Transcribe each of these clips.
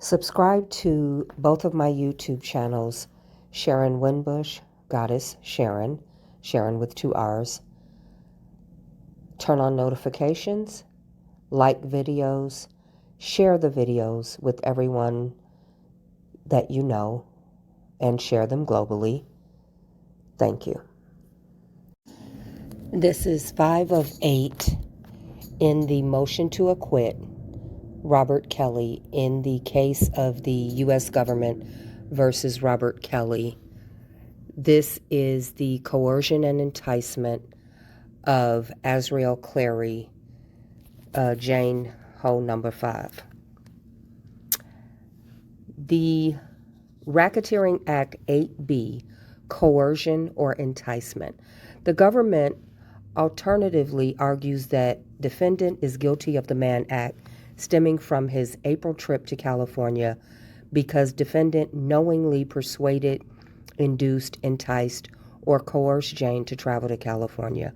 Subscribe to both of my YouTube channels, Sharron WINBUSH, Goddess Sharron, Sharron with 2 R's. Turn on notifications, like videos, share the videos with everyone that you know, and share them globally. Thank you. This is 5 of 8 in the motion to acquit Robert Kelly in the case of the U.S. government versus Robert Kelly. This is the coercion and enticement of AZRIEL Clary, Jane Ho number 5. The Racketeering Act 8B, coercion or enticement. The government alternatively argues that defendant is guilty of the Mann Act stemming from his April trip to California because defendant knowingly persuaded, induced, enticed, or coerced Jane to travel to California.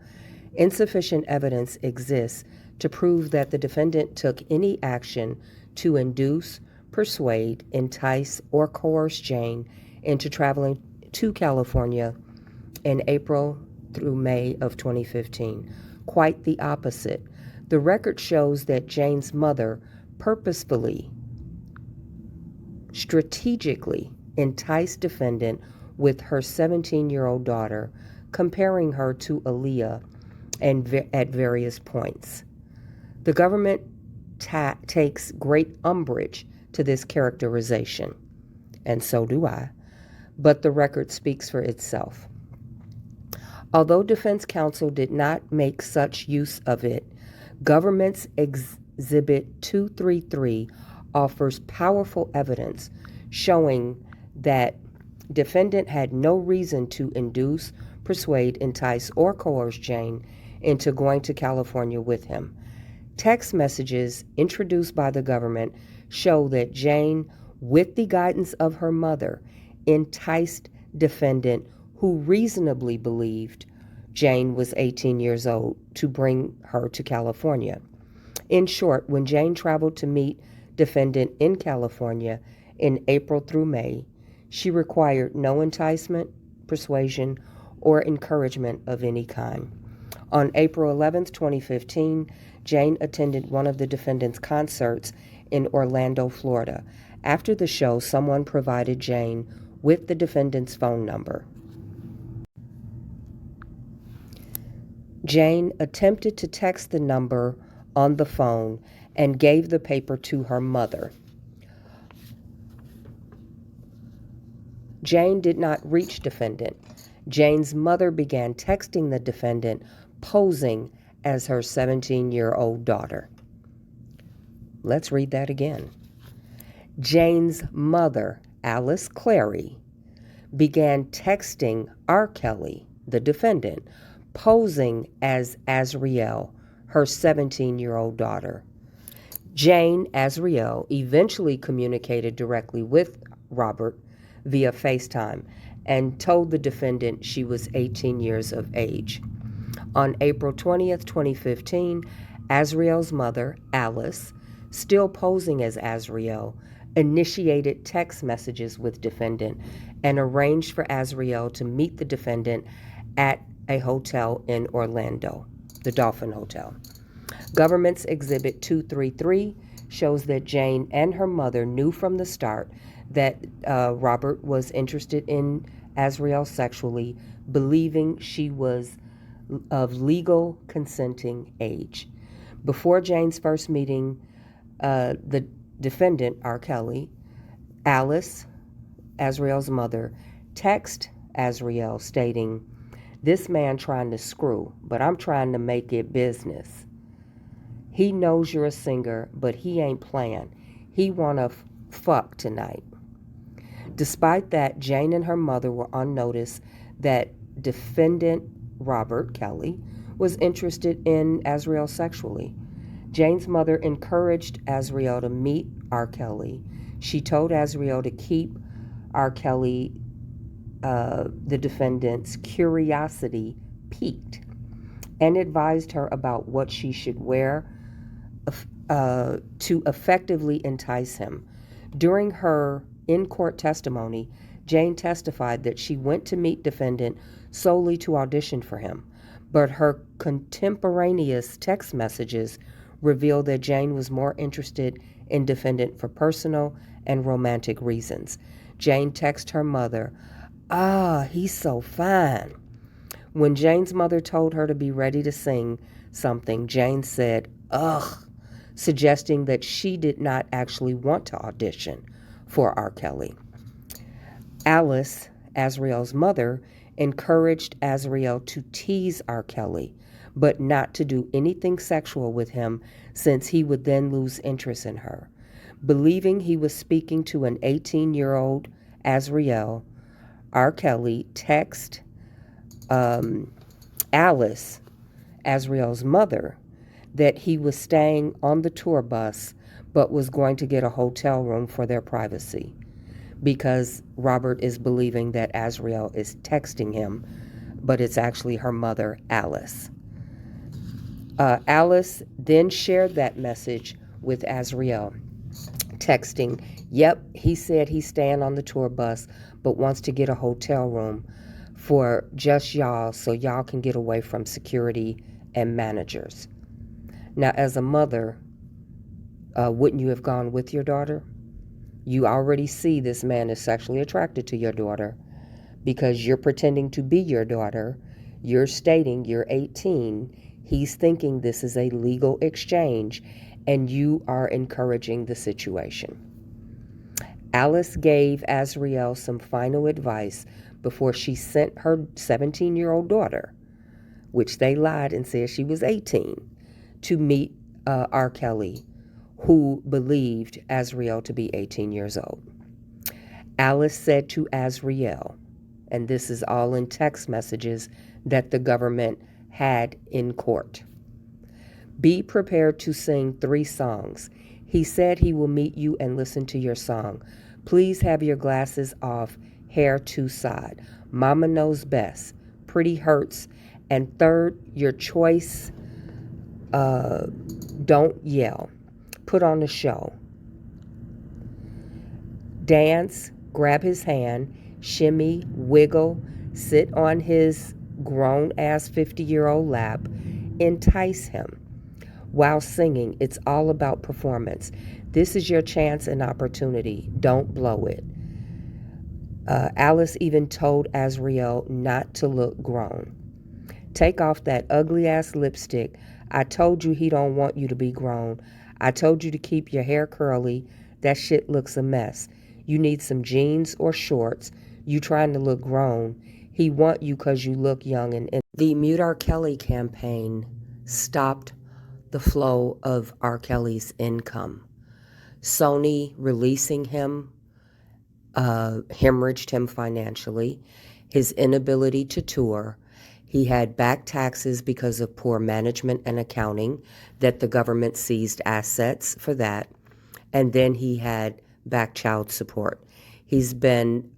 Insufficient evidence exists to prove that the defendant took any action to induce, persuade, entice, or coerce Jane into traveling to California in April through May of 2015. Quite the opposite. The record shows that Jane's mother purposefully, strategically enticed defendant with her 17-year-old daughter, comparing her to Aaliyah at various points. The government takes great umbrage to this characterization, and so do I, but the record speaks for itself. Although defense counsel did not make such use of it, Government's Exhibit 233 offers powerful evidence showing that defendant had no reason to induce, persuade, entice, or coerce Jane into going to California with him. Text messages introduced by the government show that Jane, with the guidance of her mother, enticed defendant who reasonably believed Jane was 18 years old to bring her to California. In short, when Jane traveled to meet defendant in California in April through May, she required no enticement, persuasion, or encouragement of any kind. On April 11, 2015, Jane attended one of the defendant's concerts in Orlando, Florida. After the show, someone provided Jane with the defendant's phone number. Jane attempted to text the number on the phone and gave the paper to her mother. Jane did not reach defendant. Jane's mother began texting the defendant, posing as her 17-year-old daughter. Let's read that again. Jane's mother, Alice Clary, began texting RKELLY, the defendant, posing as AZRIEL, her 17-year-old daughter. Jane, AZRIEL, eventually communicated directly with Robert via FaceTime and told the defendant she was 18 years of age. On April 20th, 2015, AZRIEL's mother, Alice, still posing as AZRIEL, initiated text messages with defendant and arranged for AZRIEL to meet the defendant at a hotel in Orlando, the Dolphin Hotel. Government's Exhibit 233 shows that Jane and her mother knew from the start that Robert was interested in AZRIEL sexually, believing she was of legal consenting age. Before Jane's first meeting, the defendant, RKELLY, Alice, AZRIEL's mother, texted AZRIEL stating, "This man trying to screw, but I'm trying to make it business. He knows you're a singer, but he ain't playing. He wanna fuck tonight." Despite that, Jane and her mother were on notice that defendant Robert Kelly was interested in AZRIEL sexually. Jane's mother encouraged AZRIEL to meet RKELLY. She told AZRIEL to keep RKELLY, the defendant's curiosity, piqued, and advised her about what she should wear to effectively entice him. During her in-court testimony, Jane testified that she went to meet defendant solely to audition for him, but her contemporaneous text messages revealed that Jane was more interested in defendant for personal and romantic reasons. Jane texted her mother, "Ah, he's so fine." When Jane's mother told her to be ready to sing something, Jane said, "Ugh," suggesting that she did not actually want to audition for R. Kelly. Alice, Azriel's mother, encouraged Azriel to tease R. Kelly, but not to do anything sexual with him since he would then lose interest in her. Believing he was speaking to an 18-year-old Azriel, R. Kelly texted Alice, Azriel's mother, that he was staying on the tour bus but was going to get a hotel room for their privacy, because Robert is believing that Azriel is texting him, but it's actually her mother, Alice. Alice then shared that message with Azriel, texting, "Yep, he said he's staying on the tour bus but wants to get a hotel room for just y'all so y'all can get away from security and managers." Now, as a mother, wouldn't you have gone with your daughter? You already see this man is sexually attracted to your daughter because you're pretending to be your daughter. You're stating you're 18. He's thinking this is a legal exchange, and you are encouraging the situation. Alice gave Azriel some final advice before she sent her 17-year-old daughter, which they lied and said she was 18, to meet R. Kelly, who believed Azriel to be 18 years old. Alice said to Azriel, and this is all in text messages that the government had in court, "Be prepared to sing 3 songs. He said he will meet you and listen to your song. Please have your glasses off, hair to side. Mama knows best. Pretty hurts. And third, your choice, don't yell. Put on a show. Dance, grab his hand, shimmy, wiggle, sit on his grown-ass 50-year-old lap, entice him." While singing, it's all about performance. This is your chance and opportunity. Don't blow it. Alice even told Azriel not to look grown. "Take off that ugly-ass lipstick. I told you he don't want you to be grown. I told you to keep your hair curly. That shit looks a mess. You need some jeans or shorts. You trying to look grown. He want you because you look young and..." The Mute R. Kelly campaign stopped the flow of R. Kelly's income. Sony releasing him hemorrhaged him financially. His inability to tour. He had back taxes because of poor management and accounting, that the government seized assets for that. And then he had back child support. He's been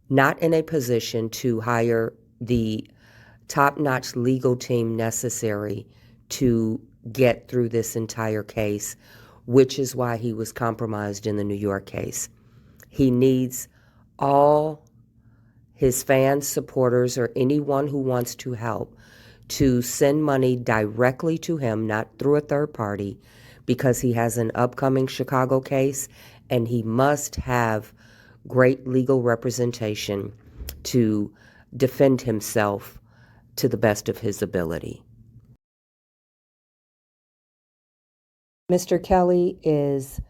not in a position to hire the top-notch legal team necessary to get through this entire case, which is why he was compromised in the New York case. He needs all his fans, supporters, or anyone who wants to help to send money directly to him, not through a third party, because he has an upcoming Chicago case, and he must have great legal representation to defend himself to the best of his ability. Mr. Kelly is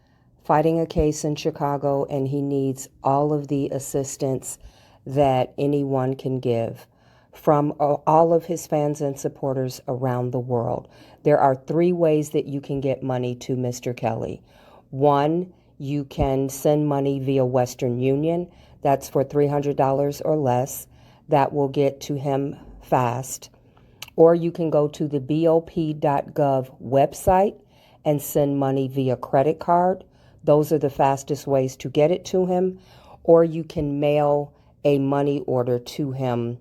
fighting a case in Chicago, and he needs all of the assistance that anyone can give from all of his fans and supporters around the world. There are 3 ways that you can get money to Mr. Kelly. 1, you can send money via Western Union. That's for $300 or less. That will get to him fast. Or you can go to the BOP.gov website and send money via credit card. Those are the fastest ways to get it to him. Or you can mail a money order to him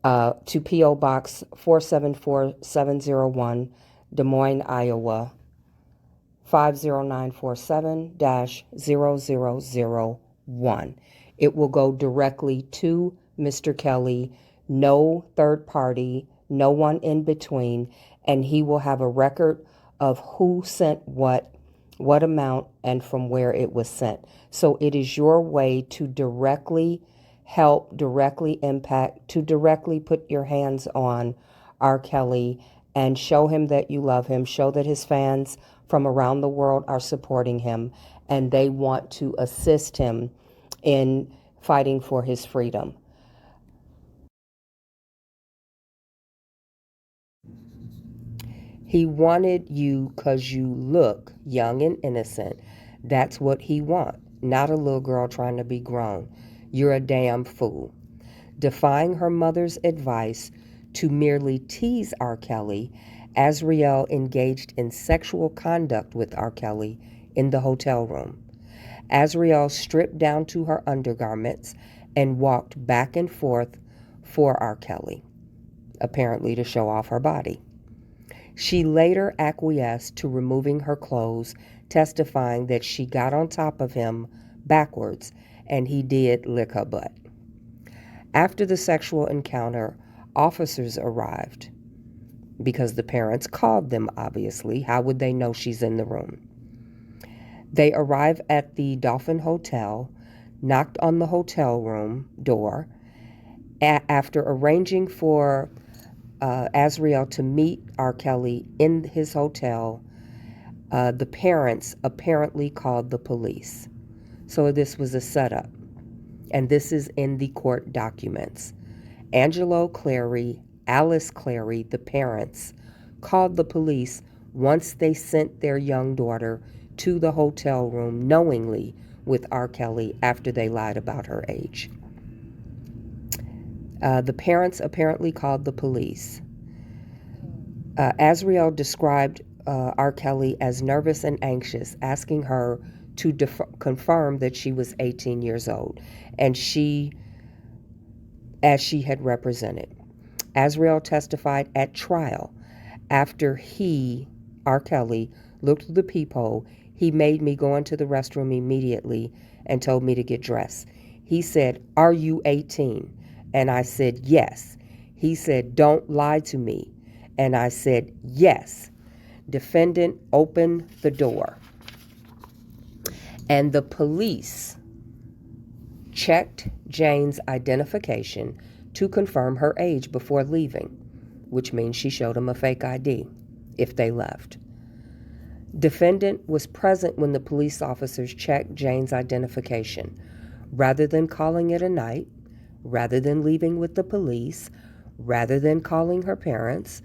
to P.O. Box 474701, Des Moines, Iowa, 50947-0001. It will go directly to Mr. Kelly, no third party, no one in between, and he will have a record of who sent what amount, and from where it was sent. So it is your way to directly help, directly impact, to directly put your hands on R. Kelly and show him that you love him, show that his fans from around the world are supporting him and they want to assist him in fighting for his freedom. He wanted you because you look young and innocent. That's what he wants, not a little girl trying to be grown. You're a damn fool. Defying her mother's advice to merely tease R. Kelly, Azriel engaged in sexual conduct with R. Kelly in the hotel room. Azriel stripped down to her undergarments and walked back and forth for R. Kelly, apparently to show off her body. She later acquiesced to removing her clothes, testifying that she got on top of him backwards and he did lick her butt. After the sexual encounter, officers arrived because the parents called them, obviously. How would they know she's in the room? They arrived at the Dolphin Hotel, knocked on the hotel room door. After arranging for Azriel to meet R. Kelly in his hotel, the parents apparently called the police. So this was a setup, and this is in the court documents. Angelo Clary, Alice Clary, the parents, called the police once they sent their young daughter to the hotel room knowingly with R. Kelly after they lied about her age. The parents apparently called the police. Azriel described R. Kelly as nervous and anxious, asking her to confirm that she was 18 years old, and as she had represented. Azriel testified at trial. After R. Kelly, looked through the peephole, he made me go into the restroom immediately and told me to get dressed. He said, "Are you 18? And I said, "Yes." He said, "Don't lie to me." And I said, "Yes." Defendant opened the door. And the police checked Jane's identification to confirm her age before leaving, which means she showed them a fake ID if they left. Defendant was present when the police officers checked Jane's identification. Rather than calling it a night, rather than leaving with the police, rather than calling her parents,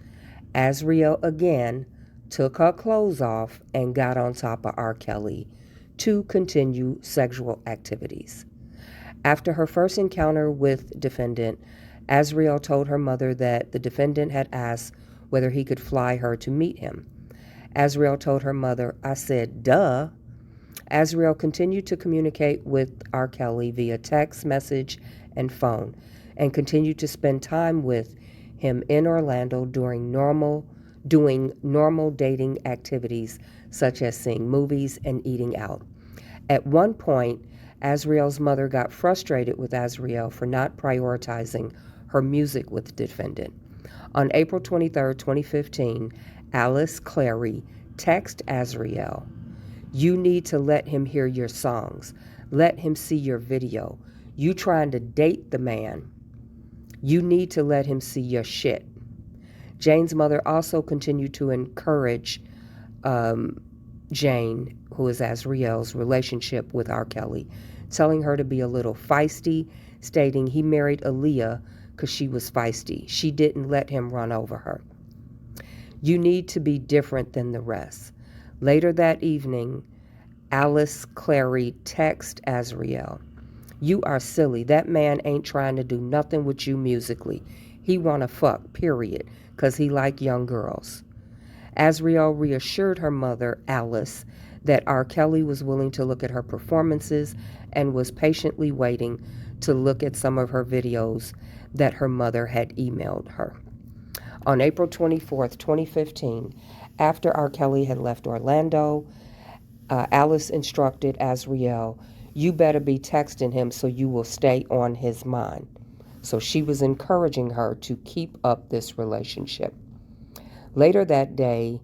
Azriel again took her clothes off and got on top of R. Kelly to continue sexual activities. After her first encounter with defendant, Azriel told her mother that the defendant had asked whether he could fly her to meet him. Azriel told her mother, "I said, duh." Azriel continued to communicate with R. Kelly via text message and phone, and continued to spend time with him in Orlando doing normal dating activities such as seeing movies and eating out. At one point, Azriel's mother got frustrated with Azriel for not prioritizing her music with the defendant. On April 23, 2015, Alice Clary texted Azriel, "You need to let him hear your songs. Let him see your video. You trying to date the man. You need to let him see your shit." Jane's mother also continued to encourage Jane, who is Azriel's, relationship with R. Kelly, telling her to be a little feisty, stating he married Aaliyah because she was feisty. She didn't let him run over her. "You need to be different than the rest." Later that evening, Alice Clary texted Azriel, "You are silly. That man ain't trying to do nothing with you musically. He wanna fuck, period, because he like young girls." Azriel reassured her mother, Alice, that R. Kelly was willing to look at her performances and was patiently waiting to look at some of her videos that her mother had emailed her. On April 24, 2015, after R. Kelly had left Orlando, Alice instructed Azriel, you better be texting him so you will stay on his mind. So she was encouraging her to keep up this relationship. Later that day,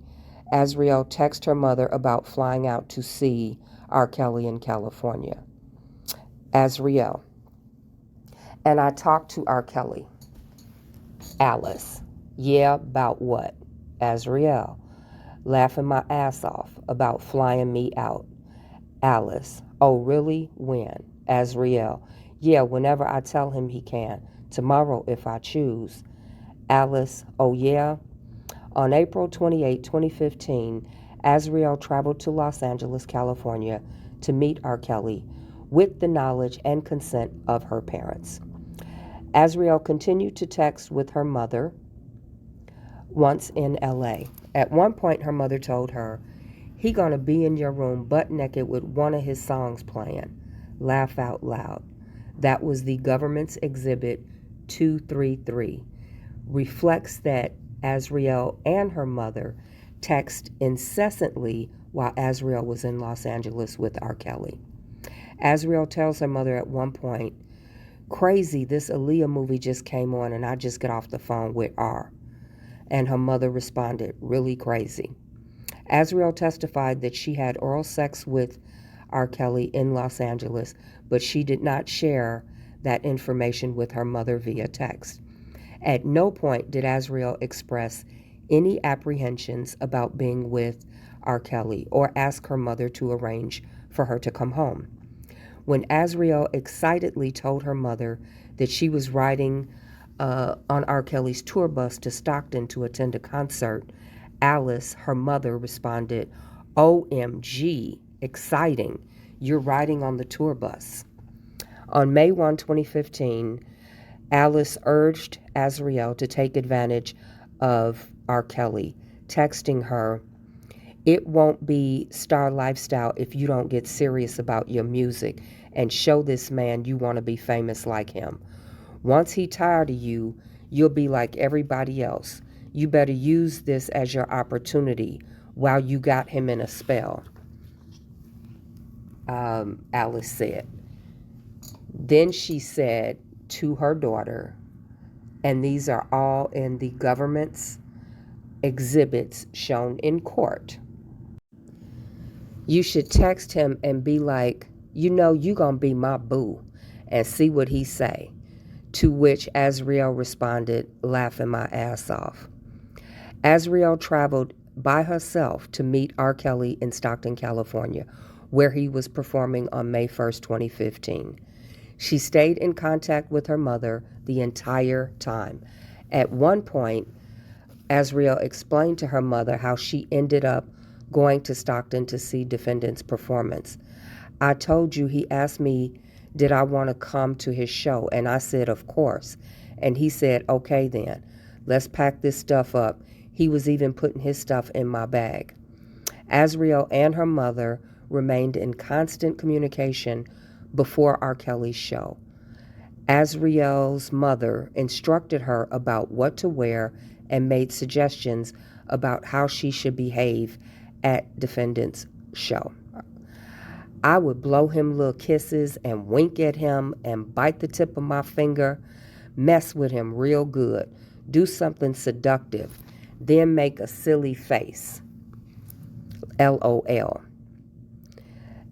Azriel texted her mother about flying out to see R. Kelly in California. Azriel, and I talked to R. Kelly. Alice, yeah, about what? Azriel, laughing my ass off about flying me out. Alice, oh really? When? Azriel, yeah, whenever I tell him he can. Tomorrow if I choose. Alice, oh yeah? On April 28, 2015, Azriel traveled to Los Angeles, California to meet R. Kelly with the knowledge and consent of her parents. Azriel continued to text with her mother once in LA. At one point, her mother told her, he gonna be in your room butt naked with one of his songs playing. Laugh out loud. That was the government's exhibit 233. Reflects that Azriel and her mother text incessantly while Azriel was in Los Angeles with R. Kelly. Azriel tells her mother at one point, crazy, this Aaliyah movie just came on and I just got off the phone with R. And her mother responded, really crazy. Azriel testified that she had oral sex with R. Kelly in Los Angeles, but she did not share that information with her mother via text. At no point did Azriel express any apprehensions about being with R. Kelly or ask her mother to arrange for her to come home. When Azriel excitedly told her mother that she was riding on R. Kelly's tour bus to Stockton to attend a concert, Alice, her mother, responded, OMG, exciting, you're riding on the tour bus. On May 1, 2015, Alice urged Azriel to take advantage of R. Kelly, texting her, it won't be star lifestyle if you don't get serious about your music and show this man you want to be famous like him. Once he tired of you, you'll be like everybody else. You better use this as your opportunity while you got him in a spell, Alice said. Then she said to her daughter, and these are all in the government's exhibits shown in court, you should text him and be like, you know you gonna be my boo, and see what he say. To which Azriel responded, laughing my ass off. Azriel traveled by herself to meet R. Kelly in Stockton, California, where he was performing on May 1st, 2015. She stayed in contact with her mother the entire time. At one point, Azriel explained to her mother how she ended up going to Stockton to see defendant's performance. I told you he asked me, did I want to come to his show? And I said, of course. And he said, okay then, let's pack this stuff up. He was even putting his stuff in my bag. Azriel and her mother remained in constant communication before R. Kelly's show. Azriel's mother instructed her about what to wear and made suggestions about how she should behave at defendant's show. I would blow him little kisses and wink at him and bite the tip of my finger, mess with him real good, do something seductive, then make a silly face. LOL.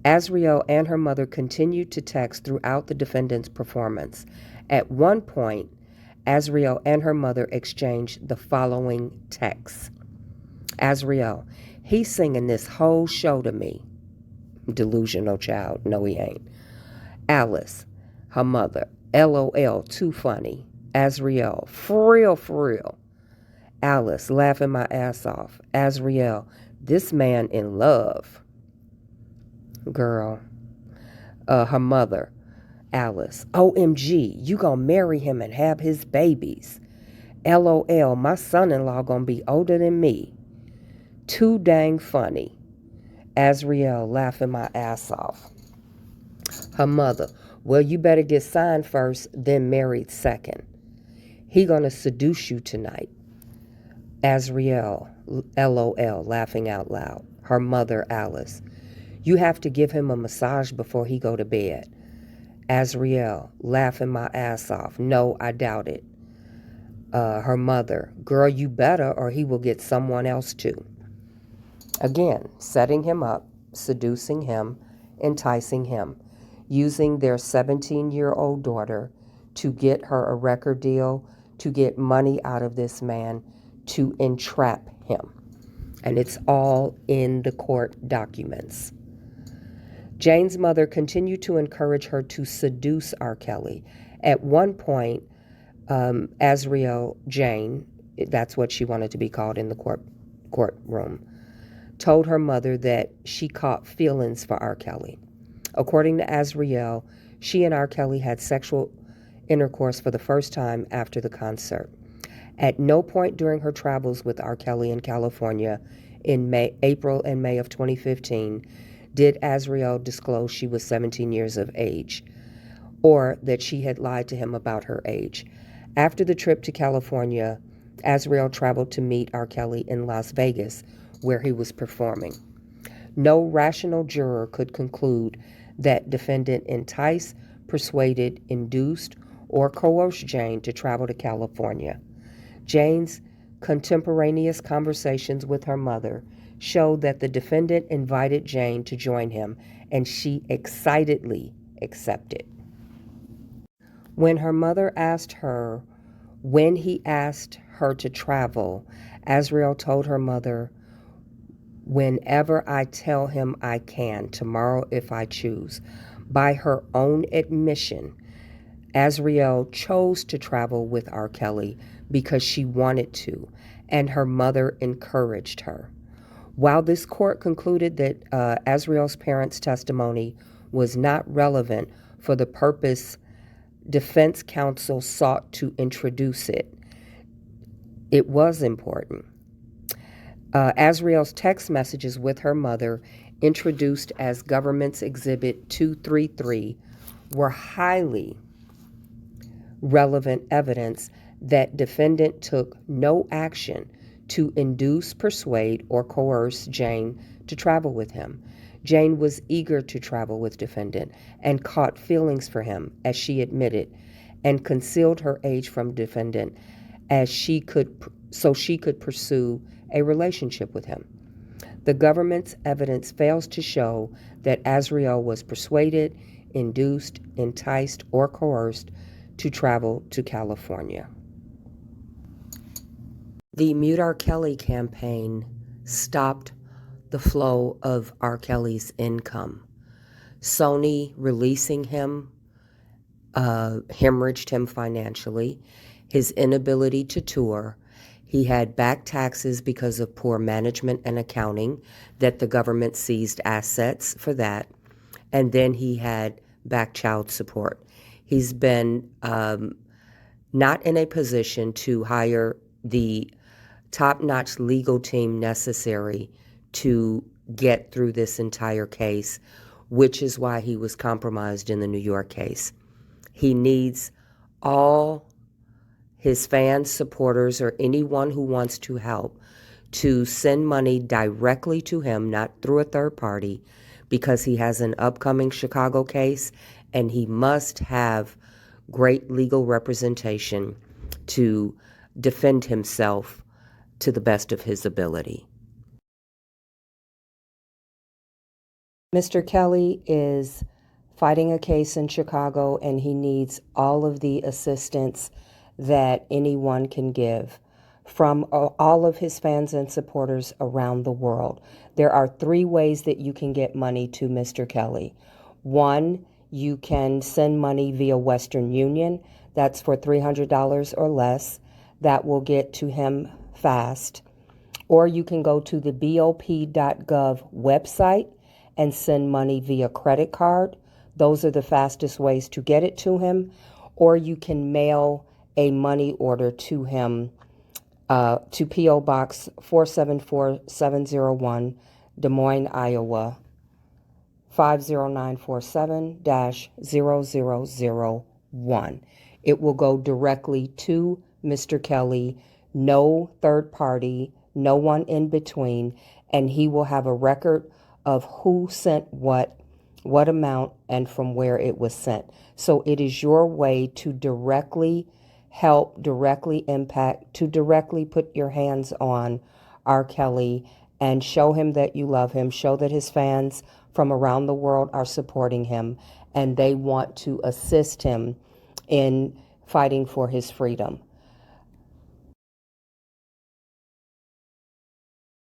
Azriel and her mother continued to text throughout the defendant's performance. At one point, Azriel and her mother exchanged the following texts. Azriel, he's singing this whole show to me. Delusional child. No, he ain't. Alice, her mother, LOL, too funny. Azriel, for real. Alice, laughing my ass off. Azriel, this man in love. Girl. Her mother, Alice, OMG, you gonna marry him and have his babies. LOL, my son-in-law gonna be older than me. Too dang funny. Azriel, laughing my ass off. Her mother, well, you better get signed first, then married second. He gonna seduce you tonight. Azriel, LOL, laughing out loud. Her mother, Alice, You have to give him a massage before he go to bed. Azriel, laughing my ass off. No, I doubt it. Her mother, girl, you better or he will get someone else too. Again, setting him up, seducing him, enticing him, using their 17-year-old daughter to get her a record deal, to get money out of this man, to entrap him. And it's all in the court documents. Jane's mother continued to encourage her to seduce R. Kelly. At one point, Azriel Jane, that's what she wanted to be called in the courtroom, told her mother that she caught feelings for R. Kelly. According to Azriel, she and R. Kelly had sexual intercourse for the first time after the concert. At no point during her travels with R. Kelly in California in April and May of 2015 did Azriel disclose she was 17 years of age or that she had lied to him about her age. After the trip to California, Azriel traveled to meet R. Kelly in Las Vegas, where he was performing. No rational juror could conclude that defendant enticed, persuaded, induced, or coerced Jane to travel to California. Jane's contemporaneous conversations with her mother showed that the defendant invited Jane to join him, and she excitedly accepted. When her mother asked her when he asked her to travel, Azriel told her mother, "Whenever I tell him I can, tomorrow if I choose." By her own admission, Azriel chose to travel with R. Kelly because she wanted to, and her mother encouraged her. While this court concluded that Azriel's parents' testimony was not relevant for the purpose defense counsel sought to introduce it, it was important. Azriel's text messages with her mother, introduced as Government's Exhibit 233, were highly relevant evidence that defendant took no action to induce, persuade, or coerce Jane to travel with him. Jane was eager to travel with defendant and caught feelings for him, as she admitted, and concealed her age from defendant so she could pursue a relationship with him. The government's evidence fails to show that Azriel was persuaded, induced, enticed, or coerced to travel to California. The Mute R. Kelly campaign stopped the flow of R. Kelly's income. Sony releasing him hemorrhaged him financially. His inability to tour. He had back taxes because of poor management and accounting that the government seized assets for that. And then he had back child support. He's been not in a position to hire the top-notch legal team necessary to get through this entire case, which is why he was compromised in the New York case. He needs all his fans, supporters, or anyone who wants to help to send money directly to him, not through a third party, because he has an upcoming Chicago case and he must have great legal representation to defend himself to the best of his ability. Mr. Kelly is fighting a case in Chicago, and he needs all of the assistance that anyone can give from all of his fans and supporters around the world. There are 3 ways that you can get money to Mr. Kelly. 1, you can send money via Western Union. That's for $300 or less. That will get to him fast. Or you can go to the BOP.gov website and send money via credit card. Those are the fastest ways to get it to him. Or you can mail a money order to him to P.O. Box 474701, Des Moines, Iowa, 50947-0001. It will go directly to Mr. Kelly, no third party, no one in between, and he will have a record of who sent what amount, and from where it was sent. So it is your way to directly help, directly impact, to directly put your hands on R. Kelly and show him that you love him, show that his fans from around the world are supporting him and they want to assist him in fighting for his freedom.